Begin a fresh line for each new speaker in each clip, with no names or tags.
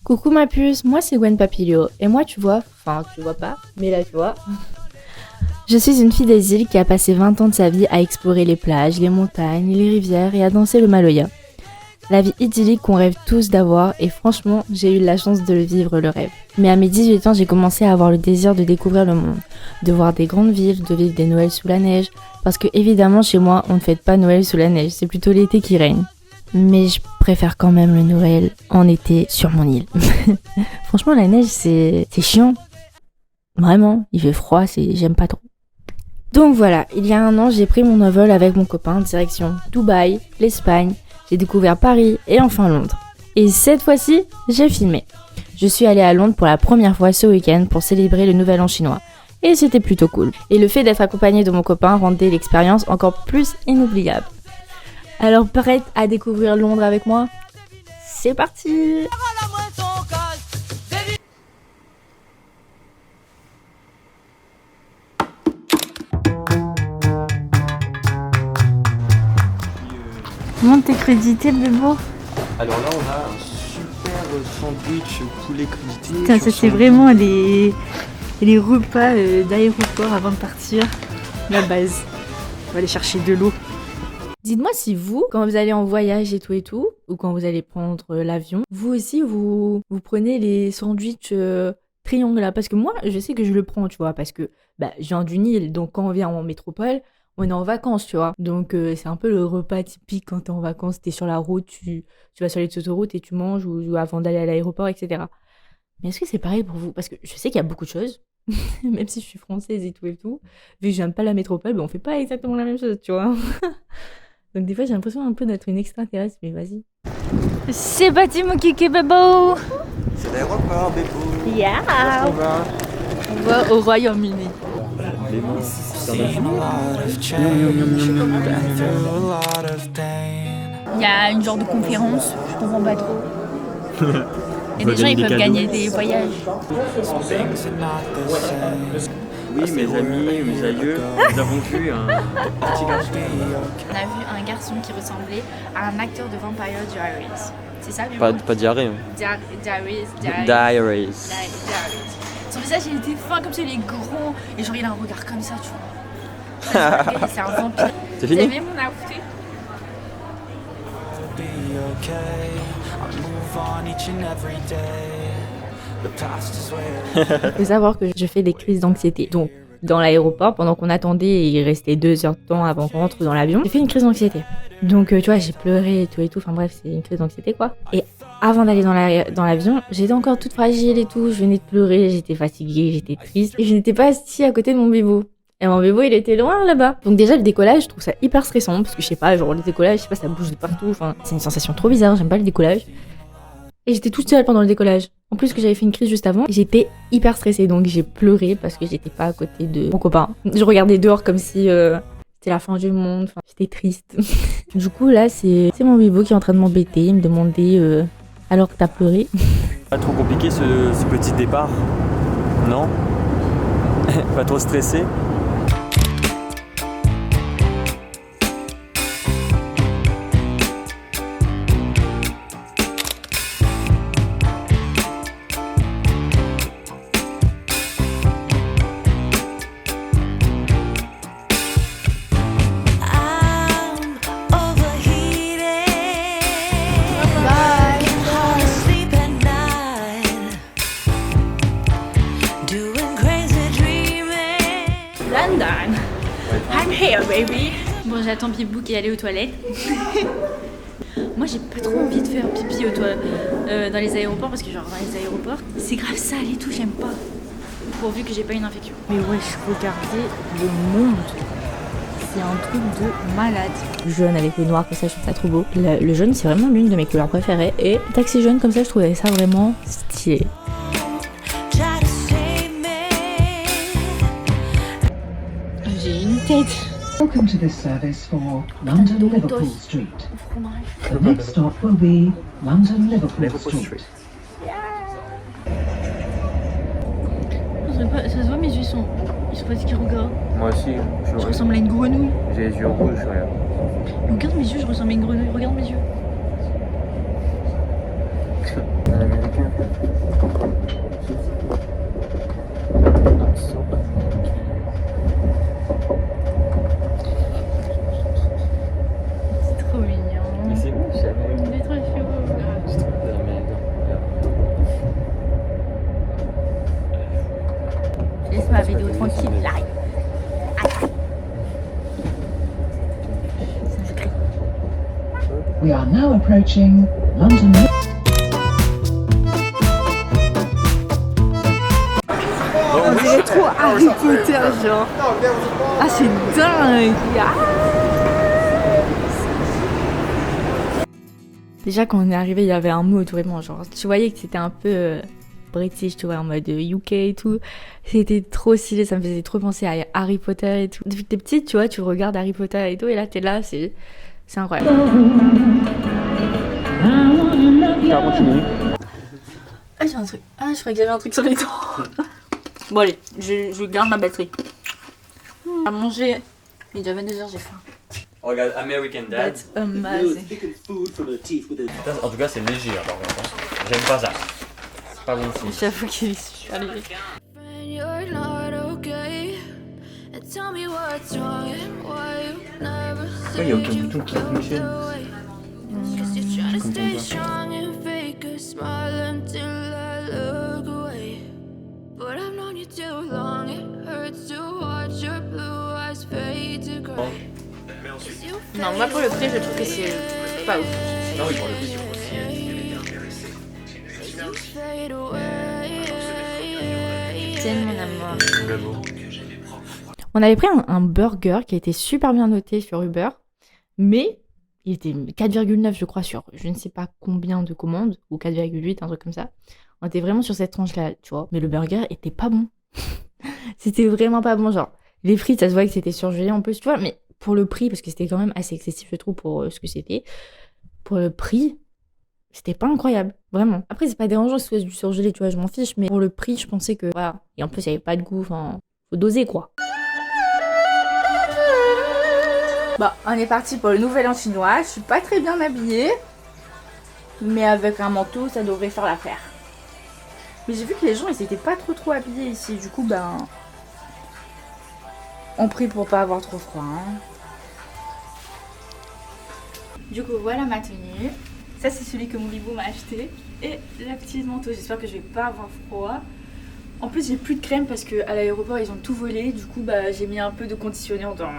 Coucou ma puce, moi c'est Gwen Papilio, et moi tu vois, enfin tu vois pas, mais là tu vois. Je suis une fille des îles qui a passé 20 ans de sa vie à explorer les plages, les montagnes, les rivières et à danser le maloya. La vie idyllique qu'on rêve tous d'avoir et franchement, j'ai eu la chance de le vivre le rêve. Mais à mes 18 ans, j'ai commencé à avoir le désir de découvrir le monde, de voir des grandes villes, de vivre des Noëls sous la neige, parce que évidemment chez moi, on ne fête pas Noël sous la neige, c'est plutôt l'été qui règne. Mais je préfère quand même le Noël en été sur mon île. Franchement, la neige, c'est chiant. Vraiment, il fait froid, j'aime pas trop. Donc voilà, il y a un an, j'ai pris mon envol avec mon copain direction Dubaï, l'Espagne. J'ai découvert Paris et enfin Londres. Et cette fois-ci, j'ai filmé. Je suis allée à Londres pour la première fois ce week-end pour célébrer le Nouvel An chinois. Et c'était plutôt cool. Et le fait d'être accompagnée de mon copain rendait l'expérience encore plus inoubliable. Alors prête à découvrir Londres avec moi? C'est parti! Comment t'es crédité, Bébo?
Alors là, on a un super sandwich poulet crédité.
Putain, ça c'est vraiment les repas d'aéroport avant de partir. La base. On va aller chercher de l'eau. Dites-moi si vous, quand vous allez en voyage et tout, ou quand vous allez prendre l'avion, vous aussi, vous prenez les sandwichs triangles là. Parce que moi, je sais que je le prends, tu vois, parce que je viens d'une île, donc quand on vient en métropole, on est en vacances, tu vois. Donc c'est un peu le repas typique quand t'es en vacances, t'es sur la route, tu vas sur les autoroutes et tu manges ou avant d'aller à l'aéroport, etc. Mais est-ce que c'est pareil pour vous? Parce que je sais qu'il y a beaucoup de choses, même si je suis française et tout, vu que j'aime pas la métropole, on fait pas exactement la même chose, tu vois. Donc des fois j'ai l'impression un peu d'être une extraterrestre, mais vas-y. C'est parti mon kiki Bébo!
C'est l'aéroport, Bébo.
Yeah! On va au Royaume-Uni.
Il y a une genre de conférence, je comprends pas trop. Et des gens ils peuvent gagner des voyages.
Oui, mes amis, mes aïeux, nous avons vu un petit garçon.
On a vu un garçon qui ressemblait à un acteur de Vampire Diaries. C'est ça, lui?
Pas diarrhée.
Diaries. Son visage il était fin comme ça, il est grand et genre il a un regard comme ça, tu vois. C'est un vampire.
C'est
Vous
fini?
avez mon outfit?
Il faut savoir que je fais des crises d'anxiété. Donc, dans l'aéroport, pendant qu'on attendait et il restait 2 heures de temps avant qu'on rentre dans l'avion, j'ai fait une crise d'anxiété. Donc, tu vois, j'ai pleuré et tout. Enfin bref, c'est une crise d'anxiété, quoi. Et avant d'aller dans l'avion, j'étais encore toute fragile et tout. Je venais de pleurer, j'étais fatiguée, j'étais triste. Et je n'étais pas assise à côté de mon bébé. Et mon bébé, il était loin là-bas. Donc déjà, le décollage, je trouve ça hyper stressant. Parce que je sais pas, genre le décollage, je sais pas, ça bouge de partout. Enfin, c'est une sensation trop bizarre, j'aime pas le décollage. Et j'étais toute seule pendant le décollage. En plus que j'avais fait une crise juste avant, j'étais hyper stressée, donc j'ai pleuré parce que j'étais pas à côté de mon copain. Je regardais dehors comme si c'était la fin du monde, enfin, j'étais triste. Du coup là, c'est mon bibo qui est en train de m'embêter, il me demandait alors que t'as pleuré.
Pas trop compliqué ce petit départ, non? Pas trop stressé?
London. I'm here, baby. Bon, j'attends Pipou qui est allé aux toilettes. Moi, j'ai pas trop envie de faire pipi dans les aéroports parce que, genre, dans les aéroports, c'est grave sale et tout, j'aime pas. Pourvu que j'ai pas une infection.
Mais wesh, regardez le monde. C'est un truc de malade. Jaune avec le noir, comme ça, je trouve ça trop beau. Le jaune, c'est vraiment l'une de mes couleurs préférées. Et taxi jaune, comme ça, je trouvais ça vraiment stylé. J'ai une tête.
Welcome to this service for London Liverpool Street. The next stop will be London Liverpool Street.
Ça se voit, mes yeux sont fatigués, regarde.
Moi aussi.
Je ressemble à une grenouille.
J'ai les yeux rouges, regarde.
Regarde mes yeux, je ressemble à une grenouille. Regarde mes yeux.
Un américain.
vidéo tranquille, live.
We are now approaching London.
On dirait trop Harry Potter, genre. Ah, c'est dingue. Déjà, quand on est arrivé, il y avait un mood vraiment, genre, tu voyais que c'était un peu british, tu vois, en mode UK et tout. C'était trop stylé, ça me faisait trop penser à Harry Potter et tout. Depuis que t'es petite, tu vois, tu regardes Harry Potter et tout, et là, t'es là, c'est incroyable. Ah, j'ai un truc. Ah, je croyais que j'avais un truc sur les dents. Bon, allez, je garde ma batterie. À manger. Il est déjà 22h, j'ai faim.
Regarde American Dad.
That's amazing.
En tout cas, c'est léger, alors j'aime pas ça. C'est pas bon signe.
J'avoue qu'il est super léger.
Pourquoi il n'y a aucun bouton qui fonctionne? Je comprends pas.
Non, moi pour le prix, je trouve que c'est pas ouf.
Non, oui, pour le prix,
Tiens, mon amour.
Bravo.
On avait pris un burger qui a été super bien noté sur Uber, mais il était 4,9 je crois sur je ne sais pas combien de commandes, ou 4,8, un truc comme ça. On était vraiment sur cette tranche-là, tu vois. Mais le burger était pas bon. C'était vraiment pas bon, genre. Les frites, ça se voit que c'était surgelé en plus, tu vois, mais pour le prix, parce que c'était quand même assez excessif, je trouve, pour ce que c'était. Pour le prix, c'était pas incroyable, vraiment. Après, c'est pas dérangeant que ce soit du surgelé, tu vois, je m'en fiche, mais pour le prix, je pensais que, voilà. Et en plus, il y avait pas de goût, enfin, faut doser, quoi. Bah, on est parti pour le nouvel an chinois. Je suis pas très bien habillée, mais avec un manteau, ça devrait faire l'affaire. Mais j'ai vu que les gens, ils étaient pas trop habillés ici, du coup, ben... on prie pour pas avoir trop froid, hein. Du coup, voilà ma tenue. Ça, c'est celui que mon bibou m'a acheté. Et la petite manteau. J'espère que je vais pas avoir froid. En plus, j'ai plus de crème parce qu'à l'aéroport, ils ont tout volé. Du coup, bah, j'ai mis un peu de conditionneur dans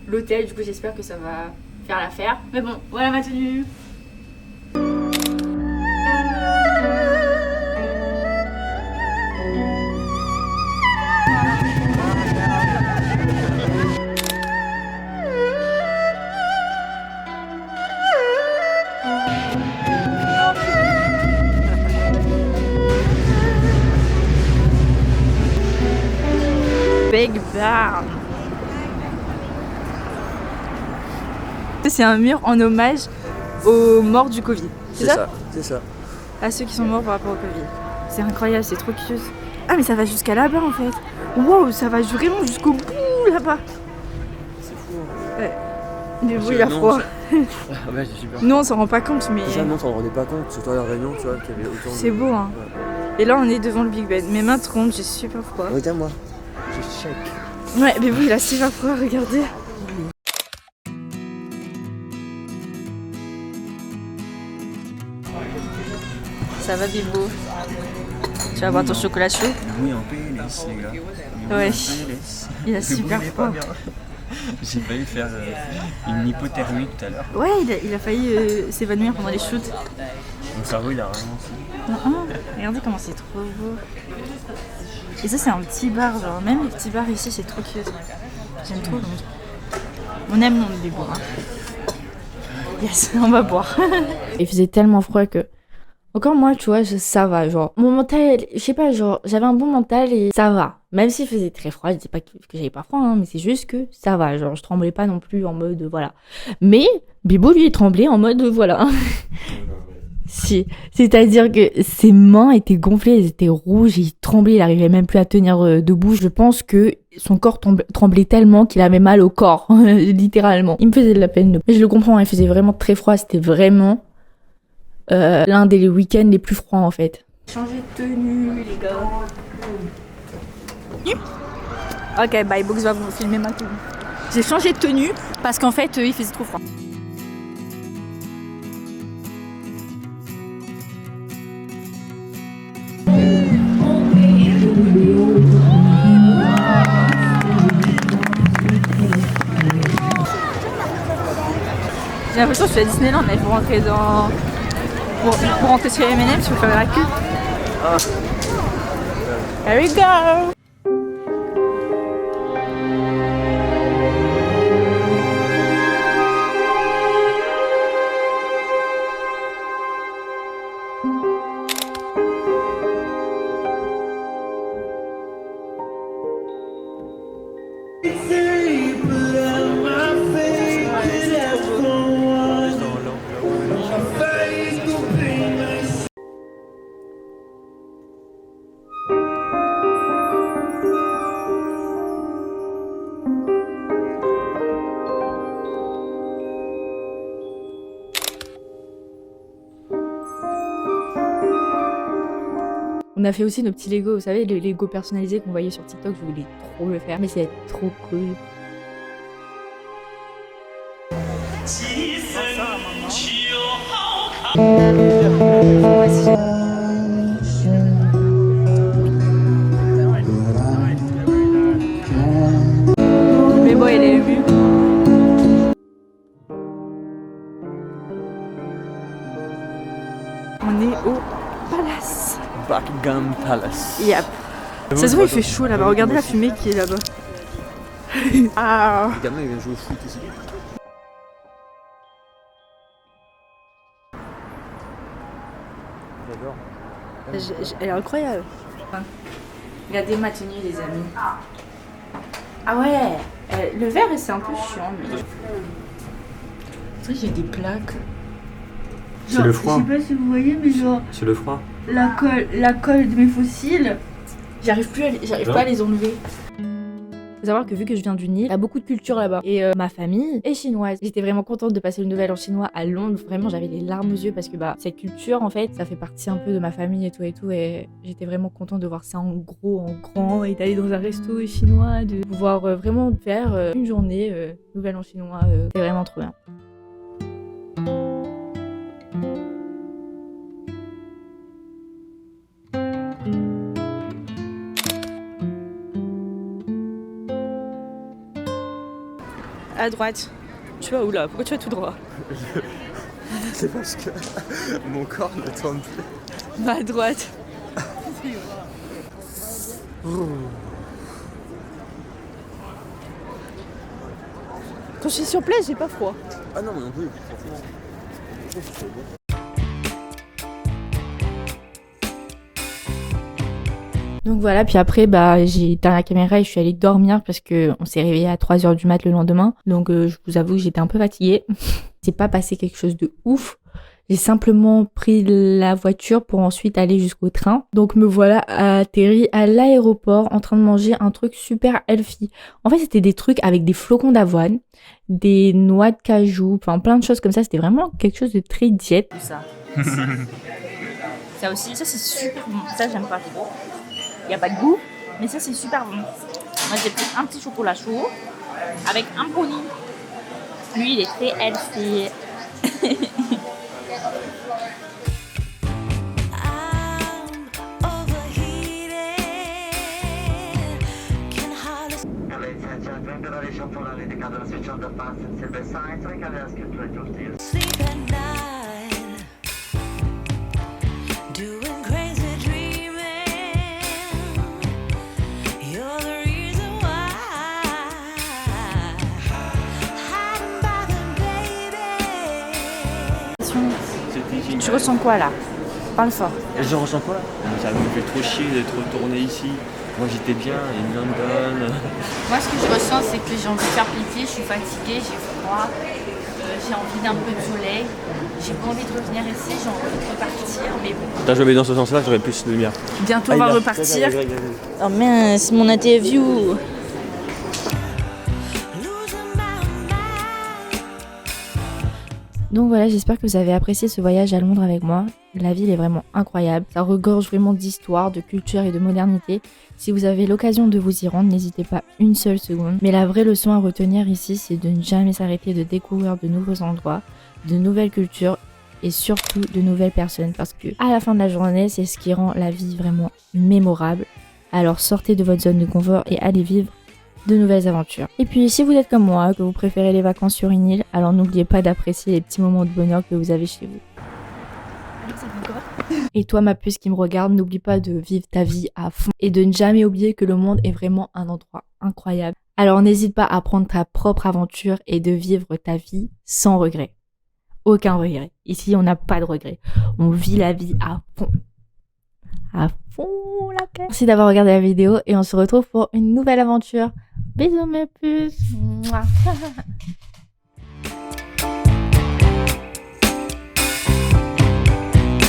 l'hôtel. Du coup, j'espère que ça va faire l'affaire. Mais bon, voilà ma tenue. Big Barn. C'est un mur en hommage aux morts du Covid.
C'est ça, c'est ça.
À ceux qui sont morts par rapport au Covid. C'est incroyable, c'est trop cute. Ah mais ça va jusqu'à là-bas en fait. Wow, ça va vraiment jusqu'au bout là-bas.
C'est fou. Hein.
Ouais. Mais oui, il y a froid.
Ouais, c'est super.
Nous on s'en rend pas compte mais...
Déjà, non, on s'en rendait pas compte, surtout à la Réunion, tu vois, qu'il y avait autant de...
C'est beau hein.
Ouais.
Et là on est devant le Big Ben. Mes mains tremblent, j'ai super froid.
Regarde-moi, je check.
Ouais, mais oui, il a super froid, regardez. Ça va, Bibo? Tu vas boire ton chocolat chaud?
Oui, en PLS, les gars.
Ouais.
PLS.
Il a super froid.
J'ai failli faire une hypothermie tout à l'heure.
Ouais, il a failli s'évanouir pendant les shoots.
Mon cerveau, il a vraiment...
Regardez comment c'est trop beau. Et ça, c'est un petit bar, genre. Même les petits bars ici, c'est trop cute. J'aime trop. On aime le Bibo. Hein. Yes, on va boire. Il faisait tellement froid que... Encore moi, tu vois, ça va, genre, mon mental, je sais pas, genre, j'avais un bon mental et ça va. Même s'il faisait très froid, je dis pas que j'avais pas froid, hein, mais c'est juste que ça va, genre, je tremblais pas non plus en mode, voilà. Mais, Bibo, lui, il tremblait en mode, voilà. Si, c'est-à-dire que ses mains étaient gonflées, elles étaient rouges, il tremblait, il arrivait même plus à tenir debout. Je pense que son corps tremblait tellement qu'il avait mal au corps, littéralement. Il me faisait de la peine. Mais je le comprends, il faisait vraiment très froid, c'était vraiment... l'un des week-ends les plus froids en fait. Changer de tenue les gars. Ok, bye, Box va vous filmer ma tenue. J'ai changé de tenue parce qu'en fait il faisait trop froid.
l'impression que je suis à Disneyland, là, il faut rentrer dans... Pour rentrer sur M&M, il faut faire la queue.
Ah.
Here we go!
On a fait aussi nos petits Lego, vous savez, les Lego personnalisés qu'on voyait sur TikTok, je voulais trop le faire, mais c'est trop cool.
Mais bon, elle est émue. On est au Palace.
Buckingham Palace.
Yep. Ça se voit, il fait chaud là-bas. Regardez la fumée qui est là-bas. Ah.
Le gamin, il vient jouer au foot ici. J'adore.
Elle est incroyable.
Regardez ma tenue, les amis. Ah ouais, le verre c'est un peu chiant, mais... J'ai des plaques.
C'est le froid.
Je sais pas si vous voyez, mais genre...
C'est le froid.
La colle de mes fossiles, j'arrive pas à les enlever.
Faut savoir que vu que je viens du Nil, il y a beaucoup de culture là-bas. Et ma famille est chinoise. J'étais vraiment contente de passer le nouvel an chinois à Londres. Vraiment, j'avais les larmes aux yeux parce que cette culture, en fait, ça fait partie un peu de ma famille et tout. Et j'étais vraiment contente de voir ça en gros, en grand, et d'aller dans un resto chinois, de pouvoir vraiment faire une journée nouvel an chinois. C'est vraiment trop bien.
À droite. Tu vas où là? Pourquoi tu vas tout droit?
C'est parce que mon corps ne tourne plus.
Va à droite. Quand je suis sur place, j'ai pas froid.
Ah non, mais non plus, franchement.
Donc voilà, puis après, j'ai éteint la caméra et je suis allée dormir parce que on s'est réveillé à 3h du mat le lendemain. Donc je vous avoue que j'étais un peu fatiguée. C'est pas passé quelque chose de ouf. J'ai simplement pris la voiture pour ensuite aller jusqu'au train. Donc me voilà atterri à l'aéroport en train de manger un truc super healthy. En fait, c'était des trucs avec des flocons d'avoine, des noix de cajou, enfin plein de choses comme ça. C'était vraiment quelque chose de très diète.
Ça. Ça aussi, ça c'est super bon. Ça j'aime pas trop. Il n'y a pas de goût, mais ça c'est super bon. Moi j'ai pris un petit chocolat chaud avec un brownie. Lui il est très healthy.
Sleep at night, doing crazy dreaming. You're the reason why. Hiding by the baby.
Tu ressens quoi là? Parle fort.
Je ressens quoi là? Ça me fait trop chier d'être retourné ici. Moi j'étais bien, in London.
Moi ce que je ressens c'est que j'ai envie de faire pipi, je suis fatiguée, j'ai froid, j'ai envie d'un peu de soleil. J'ai pas envie de revenir ici, j'ai envie de repartir, mais bon.
Putain, je vais dans ce sens-là, j'aurais plus de lumière.
Bientôt on va repartir. Oh mince, mon interview.
Donc voilà, j'espère que vous avez apprécié ce voyage à Londres avec moi. La ville est vraiment incroyable, ça regorge vraiment d'histoire, de culture et de modernité. Si vous avez l'occasion de vous y rendre, n'hésitez pas une seule seconde. Mais la vraie leçon à retenir ici, c'est de ne jamais s'arrêter de découvrir de nouveaux endroits, de nouvelles cultures et surtout de nouvelles personnes. Parce que à la fin de la journée, c'est ce qui rend la vie vraiment mémorable. Alors sortez de votre zone de confort et allez vivre de nouvelles aventures. Et puis si vous êtes comme moi, que vous préférez les vacances sur une île, alors n'oubliez pas d'apprécier les petits moments de bonheur que vous avez chez vous. Et toi ma puce qui me regarde, n'oublie pas de vivre ta vie à fond et de ne jamais oublier que le monde est vraiment un endroit incroyable. Alors n'hésite pas à prendre ta propre aventure et de vivre ta vie sans regret. Aucun regret. Ici on n'a pas de regret. On vit la vie à fond. À fond la paix. Merci d'avoir regardé la vidéo et on se retrouve pour une nouvelle aventure. Bisous mes puces. Mouah.